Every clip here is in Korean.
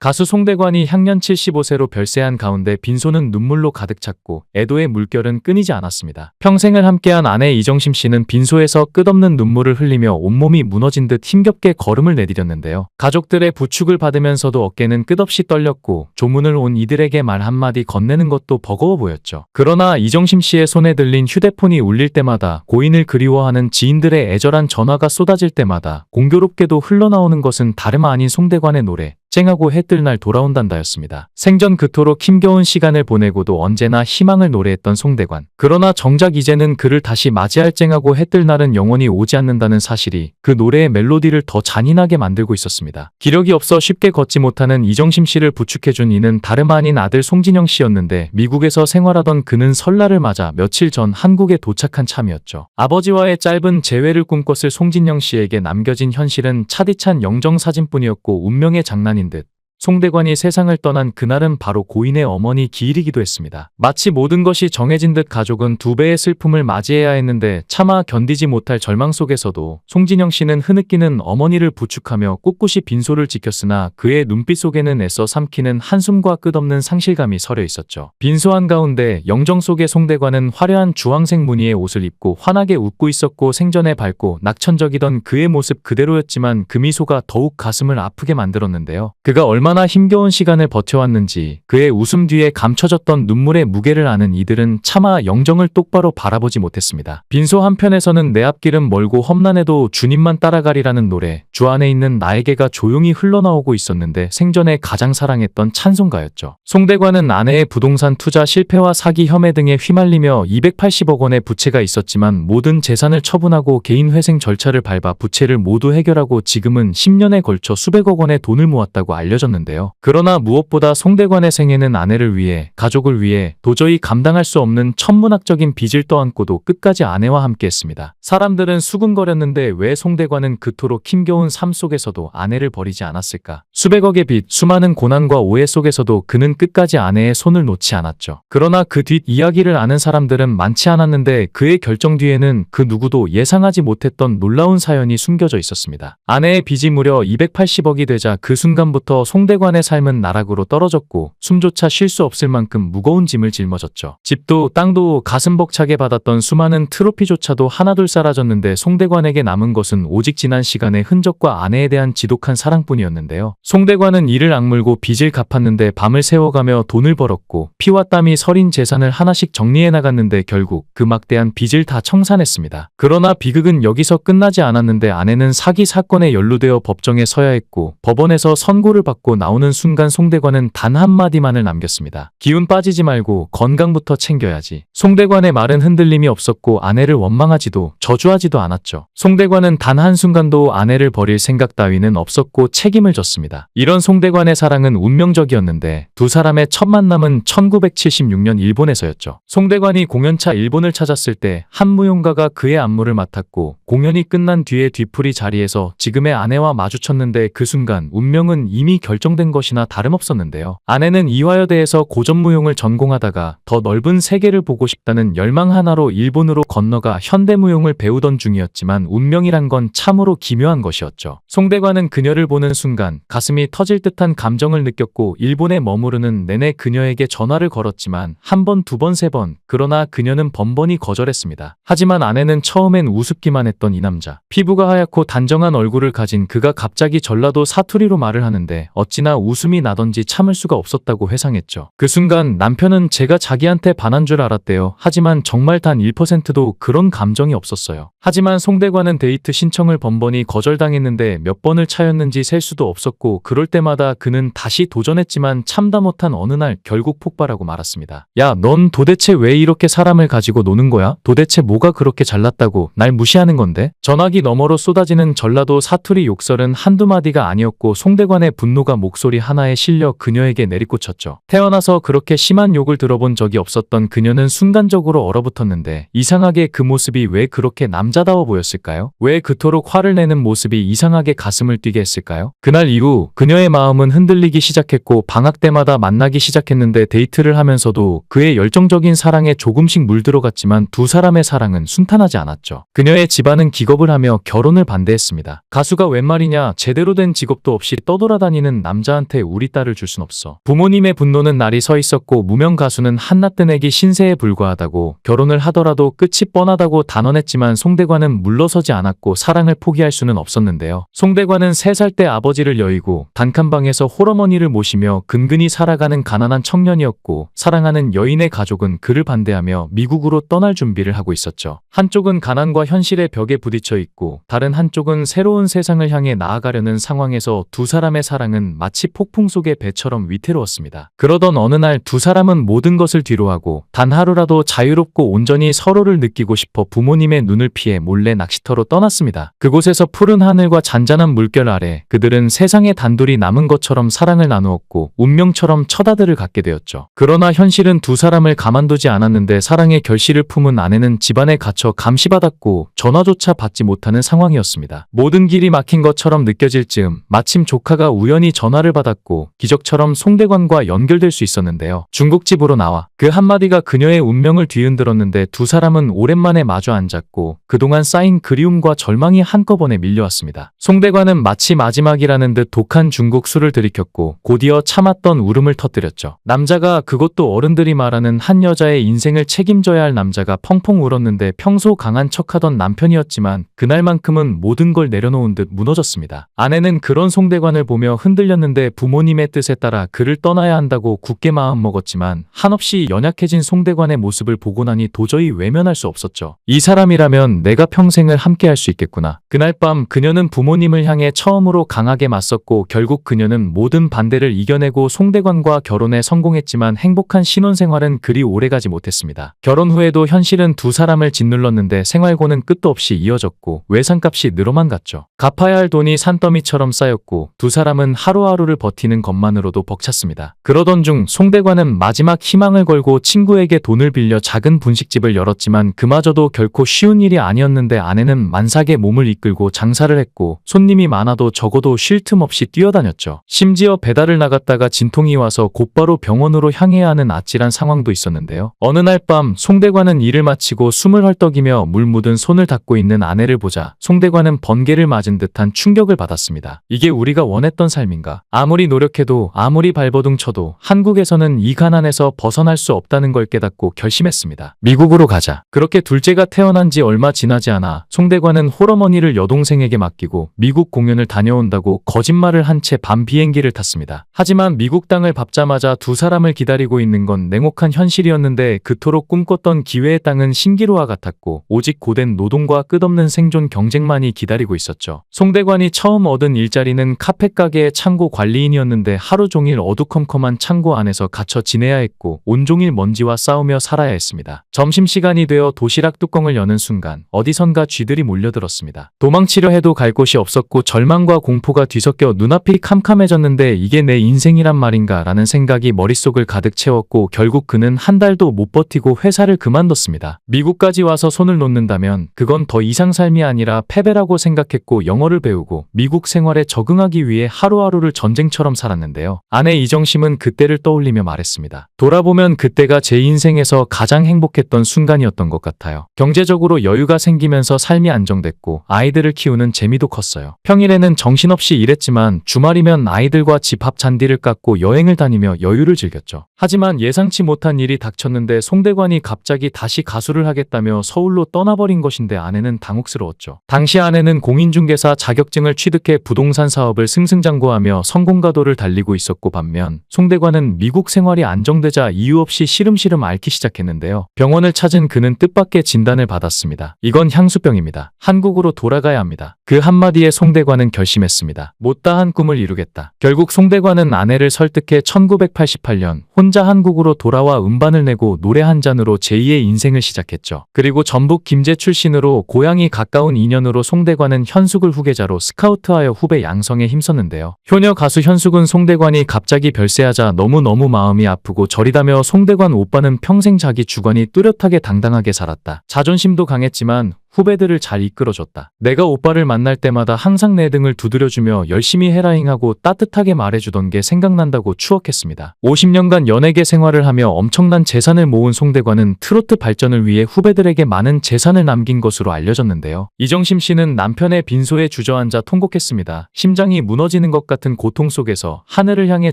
가수 송대관이 향년 75세로 별세한 가운데 빈소는 눈물로 가득 찼고 애도의 물결은 끊이지 않았습니다. 평생을 함께한 아내 이정심 씨는 빈소에서 끝없는 눈물을 흘리며 온몸이 무너진 듯 힘겹게 걸음을 내디뎠는데요. 가족들의 부축을 받으면서도 어깨는 끝없이 떨렸고 조문을 온 이들에게 말 한마디 건네는 것도 버거워 보였죠. 그러나 이정심 씨의 손에 들린 휴대폰이 울릴 때마다, 고인을 그리워하는 지인들의 애절한 전화가 쏟아질 때마다 공교롭게도 흘러나오는 것은 다름 아닌 송대관의 노래 쨍하고 해 뜰 날 돌아온단다였습니다. 생전 그토록 힘겨운 시간을 보내고도 언제나 희망을 노래했던 송대관. 그러나 정작 이제는 그를 다시 맞이할 쨍하고 해 뜰 날은 영원히 오지 않는다는 사실이 그 노래의 멜로디를 더 잔인하게 만들고 있었습니다. 기력이 없어 쉽게 걷지 못하는 이정심 씨를 부축해준 이는 다름 아닌 아들 송진영 씨였는데, 미국에서 생활하던 그는 설날을 맞아 며칠 전 한국에 도착한 참이었죠. 아버지와의 짧은 재회를 꿈꿨을 송진영 씨에게 남겨진 현실은 차디찬 영정사진뿐이었고 운명의 장난이 듯 송대관이 세상을 떠난 그날은 바로 고인의 어머니 기일이기도 했습니다. 마치 모든 것이 정해진 듯 가족은 두 배의 슬픔을 맞이해야 했는데 차마 견디지 못할 절망 속에서도 송진영 씨는 흐느끼는 어머니를 부축하며 꿋꿋이 빈소를 지켰으나 그의 눈빛 속에는 애써 삼키는 한숨과 끝없는 상실감이 서려 있었죠. 빈소 한가운데 영정 속의 송대관은 화려한 주황색 무늬의 옷을 입고 환하게 웃고 있었고, 생전에 밝고 낙천적이던 그의 모습 그대로였지만 그 미소가 더욱 가슴을 아프게 만들었는데요. 그가 얼마나 힘겨운 시간을 버텨왔는지 그의 웃음 뒤에 감춰졌던 눈물의 무게를 아는 이들은 차마 영정을 똑바로 바라보지 못했습니다. 빈소 한편에서는 내 앞길은 멀고 험난해도 주님만 따라가리라는 노래, 주 안에 있는 나에게가 조용히 흘러나오고 있었는데 생전에 가장 사랑했던 찬송가였죠. 송대관은 아내의 부동산 투자 실패와 사기 혐의 등에 휘말리며 280억 원의 부채가 있었지만 모든 재산을 처분하고 개인 회생 절차를 밟아 부채를 모두 해결하고 지금은 10년에 걸쳐 수백억 원의 돈을 모았다고 알려졌는데요. 그러나 무엇보다 송대관의 생애는 아내를 위해, 가족을 위해 도저히 감당할 수 없는 천문학적인 빚을 떠안고도 끝까지 아내와 함께했습니다. 사람들은 수군거렸는데 왜 송대관은 그토록 힘겨운 삶 속에서도 아내를 버리지 않았을까? 수백억의 빚, 수많은 고난과 오해 속에서도 그는 끝까지 아내의 손을 놓지 않았죠. 그러나 그 뒷 이야기를 아는 사람들은 많지 않았는데 그의 결정 뒤에는 그 누구도 예상하지 못했던 놀라운 사연이 숨겨져 있었습니다. 아내의 빚이 무려 280억이 되자 그 순간부터 송대관의 삶은 나락으로 떨어졌고 숨조차 쉴 수 없을 만큼 무거운 짐을 짊어졌죠. 집도 땅도 가슴 벅차게 받았던 수많은 트로피조차도 하나둘 사라졌는데 송대관에게 남은 것은 오직 지난 시간의 흔적과 아내에 대한 지독한 사랑뿐이었는데요. 송대관은 이를 악물고 빚을 갚았는데 밤을 새워가며 돈을 벌었고 피와 땀이 서린 재산을 하나씩 정리해 나갔는데 결국 그 막대한 빚을 다 청산했습니다. 그러나 비극은 여기서 끝나지 않았는데 아내는 사기 사건에 연루되어 법정에 서야 했고 법원에서 선고를 받고 나오는 순간 송대관은 단 한마디만을 남겼습니다. 기운 빠지지 말고 건강부터 챙겨야지. 송대관의 말은 흔들림이 없었고 아내를 원망하지도 저주하지도 않았죠. 송대관은 단 한순간도 아내를 버릴 생각 따위는 없었고 책임을 졌습니다. 이런 송대관의 사랑은 운명적이었는데 두 사람의 첫 만남은 1976년 일본에서였죠. 송대관이 공연차 일본을 찾았을 때 한 무용가가 그의 안무를 맡았고 공연이 끝난 뒤에 뒤풀이 자리에서 지금의 아내와 마주쳤는데 그 순간 운명은 이미 결정된 것이나 다름없었는데요. 아내는 이화여대에서 고전무용을 전공하다가 더 넓은 세계를 보고 싶다는 열망 하나로 일본으로 건너가 현대무용을 배우던 중이었지만 운명이란 건 참으로 기묘한 것이었죠. 송대관은 그녀를 보는 순간 가슴이 터질 듯한 감정을 느꼈고 일본에 머무르는 내내 그녀에게 전화를 걸었지만 한 번, 두 번, 세 번, 그러나 그녀는 번번이 거절했습니다. 하지만 아내는 처음엔 우습기만 했던 이 남자. 피부가 하얗고 단정한 얼굴을 가진 그가 갑자기 전라도 사투리로 말을 하는데 어찌나 웃음이 나던지 참을 수가 없었다고 회상했죠. 그 순간 남편은 제가 자기한테 반한 줄 알았대요. 하지만 정말 단 1%도 그런 감정이 없었어요. 하지만 송대관은 데이트 신청을 번번이 거절당했는데 몇 번을 차였는지 셀 수도 없었고 그럴 때마다 그는 다시 도전했지만 참다 못한 어느 날 결국 폭발하고 말았습니다. 야, 넌 도대체 왜 이렇게 사람을 가지고 노는 거야? 도대체 뭐가 그렇게 잘났다고 날 무시하는 건데? 전화기 너머로 쏟아지는 전라도 사투리 욕설은 한두 마디가 아니었고 송대관의 분노가 목소리 하나에 실려 그녀에게 내리꽂혔죠. 태어나서 그렇게 심한 욕을 들어본 적이 없었던 그녀는 순간적으로 얼어붙었는데 이상하게 그 모습이 왜 그렇게 남자다워 보였을까요? 왜 그토록 화를 내는 모습이 이상하게 가슴을 뛰게 했을까요? 그날 이후 그녀의 마음은 흔들리기 시작했고 방학 때마다 만나기 시작했는데 데이트를 하면서도 그의 열정적인 사랑에 조금씩 물들어갔지만 두 사람의 사랑은 순탄하지 않았죠. 그녀의 집안은 기겁을 하며 결혼을 반대했습니다. 가수가 웬 말이냐, 제대로 된 직업도 없이 떠돌아다니는 남자한테 우리 딸을 줄 순 없어. 부모님의 분노는 날이 서 있었고 무명 가수는 한낱 뜨내기 신세에 불과하다고 결혼을 하더라도 끝이 뻔하다고 단언했지만 송대관은 물러서지 않았고 사랑을 포기할 수는 없었는데요. 송대관은 3살 때 아버지를 여의고 단칸방에서 홀어머니를 모시며 근근히 살아가는 가난한 청년이었고 사랑하는 여인의 가족은 그를 반대하며 미국으로 떠날 준비를 하고 있었죠. 한쪽은 가난과 현실의 벽에 부딪혀 있고 다른 한쪽은 새로운 세상을 향해 나아가려는 상황에서 두 사람의 사랑은 마치 폭풍 속의 배처럼 위태로웠습니다. 그러던 어느 날 두 사람은 모든 것을 뒤로하고 단 하루라도 자유롭고 온전히 서로를 느끼고 싶어 부모님의 눈을 피해 몰래 낚시터로 떠났습니다. 그곳에서 푸른 하늘과 잔잔한 물결 아래 그들은 세상에 단둘이 남은 것처럼 사랑을 나누었고 운명처럼 첫 아들을 갖게 되었죠. 그러나 현실은 두 사람을 가만두지 않았는데 사랑의 결실을 품은 아내는 집안에 갇혀 감시받았고 전화조차 받지 못하는 상황이었습니다. 모든 길이 막힌 것처럼 느껴질 즈음 마침 조카가 우연히 전화를 받았고 기적처럼 송대관과 연결될 수 있었는데요. 중국집으로 나와 그 한마디가 그녀의 운명을 뒤흔들었는데 두 사람은 오랜만에 마주 앉았고 그동안 쌓인 그리움과 절망이 한꺼번에 밀려왔습니다. 송대관은 마치 마지막이라는 듯 독한 중국 술을 들이켰고 곧이어 참았던 울음을 터뜨렸죠. 남자가 그것도 어른들이 말하는 한 여자의 인생을 책임져야 할 남자가 펑펑 울었는데 평소 강한 척하던 남편이었지만 그날만큼은 모든 걸 내려놓은 듯 무너졌습니다. 아내는 그런 송대관을 보며 흔들렸는데 부모님의 뜻에 따라 그를 떠나야 한다고 굳게 마음먹었지만 한없이 연약해진 송대관의 모습을 보고 나니 도저히 외면할 수 없었죠. 이 사람이라면 내가 평생을 함께할 수 있겠구나. 그날 밤 그녀는 부모님을 향해 처음으로 강하게 맞섰고 결국 그녀는 모든 반대를 이겨내고 송대관과 결혼에 성공했지만 행복한 신혼생활은 그리 오래가지 못했습니다. 결혼 후에도 현실은 두 사람을 짓눌렀는데 생활고는 끝도 없이 이어졌고 외상값이 늘어만 갔죠. 갚아야 할 돈이 산더미처럼 쌓였고 두 사람은 하루하루를 버티는 것만으로도 벅찼습니다. 그러던 중 송대관은 마지막 희망을 걸고 친구에게 돈을 빌려 작은 분식집을 열었지만 그마저도 결코 쉬운 일이 아니었는데 아내는 만삭의 몸을 이끌고 장사를 했고 손님이 많아도 적어도 쉴 틈 없이 뛰어다녔죠. 심지어 배달을 나갔다가 진통이 와서 곧바로 병원으로 향해야 하는 아찔한 상황도 있었는데요. 어느 날 밤 송대관은 일을 마치고 숨을 헐떡이며 물 묻은 손을 닦고 있는 아내를 보자 송대관은 번개를 맞은 듯한 충격을 받았습니다. 이게 우리가 원했던 삶인가? 아무리 노력해도 아무리 발버둥 쳐도 한국에서는 이 가난에서 벗어날 수 없다는 걸 깨닫고 결심했습니다. 미국으로 가자. 그렇게 둘째가 태어난 지 얼마 지나지 않아 송대관은 홀어머니를 여동생에게 맡기고 미국 공연을 다녀온다고 거짓말을 한 채 밤 비행기를 탔습니다. 하지만 미국 땅을 밟자마자 두 사람을 기다리고 있는 건 냉혹한 현실이었는데 그토록 꿈꿨던 기회의 땅은 신기루와 같았고 오직 고된 노동과 끝없는 생존 경쟁만이 기다리고 있었죠. 송대관이 처음 얻은 일자리는 카페 가게의 창고 관리인이었는데 하루 종일 어두컴컴한 창고 안에서 갇혀 지내야 했고 온종일 먼지와 싸우며 살아야 했습니다. 점심시간이 되어 도시락 뚜껑을 여는 순간 어디선가 쥐들이 몰려들었습니다. 도망치려 해도 갈 곳이 없었고 절망과 공포가 뒤섞여 눈앞이 캄캄해졌는데 이게 내 인생이란 말인가 라는 생각이 머릿속을 가득 채웠고 결국 그는 한 달도 못 버티고 회사를 그만뒀습니다. 미국까지 와서 손을 놓는다면 그건 더 이상 삶이 아니라 패배라고 생각했고 영어를 배우고 미국 생활에 적응하기 위해 하루하루를 전쟁처럼 살았는데요. 아내 이정심은 그때를 떠올리며 말했습니다. 돌아보면 그때가 제 인생에서 가장 행복했던 순간이었던 것 같아요. 경제적으로 여유가 생기면서 삶이 안정됐고 아이들을 키우는 재미도 컸어요. 평일에는 정신없이 일했지만 주말이면 아이들과 집 앞 잔디를 깎고 여행을 다니며 여유를 즐겼죠. 하지만 예상치 못한 일이 닥쳤는데 송대관이 갑자기 다시 가수를 하겠다며 서울로 떠나버린 것인데 아내는 당혹스러웠죠. 당시 아내는 공인중개사 자격증을 취득해 부동산 사업을 승승장구하며 성공가도를 달리고 있었고 반면 송대관은 미국 생활이 안정되자 이유 없이 시름시름 앓기 시작했는데요. 병원을 찾은 그는 뜻밖의 진단을 받았습니다. 이건 향수병입니다. 한국으로 돌아가야 합니다. 그 한마디에 송대관은 결심했습니다. 못다한 꿈을 이루겠다. 결국 송대관은 아내를 설득해 1988년 혼자 한국으로 돌아와 음반을 내고 노래 한 잔으로 제2의 인생을 시작했죠. 그리고 전북 김제 출신으로 고향이 가까운 인연으로 송대관은 현숙을 후계자로 스카우트하여 후배 양성에 힘썼는데요. 효녀 가수 현숙은 송대관이 갑자기 별세하자 너무너무 마음이 아프고 저리다며 송대관 오빠는 평생 자기 주관이 뚜렷하게 당당하게 살았다. 자존심도 강했지만 후배들을 잘 이끌어줬다. 내가 오빠를 만날 때마다 항상 내 등을 두드려주며 열심히 해라잉하고 따뜻하게 말해주던 게 생각난다고 추억했습니다. 50년간 연예계 생활을 하며 엄청난 재산을 모은 송대관은 트로트 발전을 위해 후배들에게 많은 재산을 남긴 것으로 알려졌는데요. 이정심 씨는 남편의 빈소에 주저앉아 통곡했습니다. 심장이 무너지는 것 같은 고통 속에서 하늘을 향해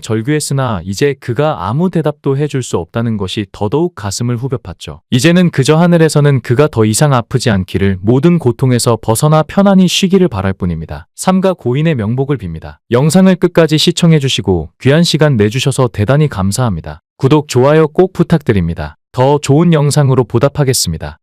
절규했으나 이제 그가 아무 대답도 해줄 수 없다는 것이 더더욱 가슴을 후벼 팠죠. 이제는 그저 하늘에서는 그가 더 이상 아프지 않기를, 모든 고통에서 벗어나 편안히 쉬기를 바랄 뿐입니다. 삼가 고인의 명복을 빕니다. 영상을 끝까지 시청해주시고 귀한 시간 내주셔서 대단히 감사합니다. 구독, 좋아요 꼭 부탁드립니다. 더 좋은 영상으로 보답하겠습니다.